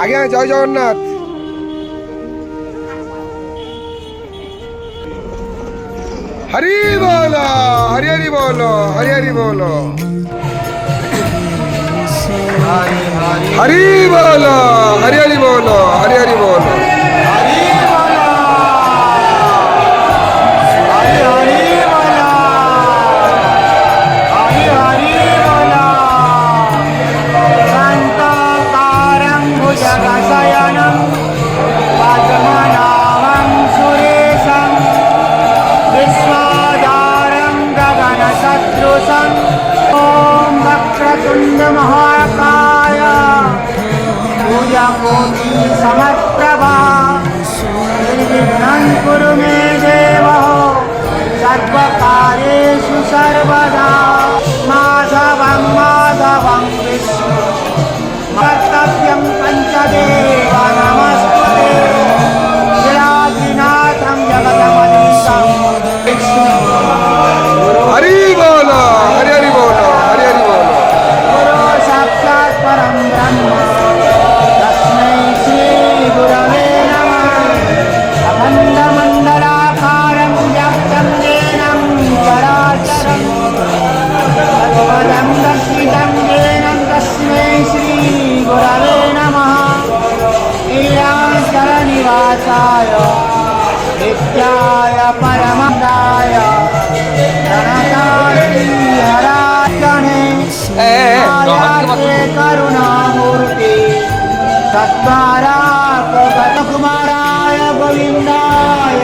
আগে জয় জগন্নাথ। হরি বল, হরি হরি বল, হরি হরি বল, হরি বল, হরি হরি বল, হরি হরি বল। महाकाय पूजाकोटि समप्रभा निर्विघ्नं कुरु मे देव सर्वकार्येषु सर्वदा माधवं माधवं विष्णु कर्तव्यं पञ्चदेव नमस्ते शिलादिनाथं जगदमधीशं विष्णु हरि बोल, हरि हरि बोल, हरि हरि बोल। परम ब्रह्म तस्मै श्री गुरवे नमः अखण्डमण्डलाकारं व्याप्तं येन चराचरं तत्पदं दर्शितं येन तस्मै श्री गुरवे नमः नीलाचलनिवासाय नित्याय परमदाय प्रणताहराजने करुणामूर्ति सत्कारा कुमाराय गोविंदाय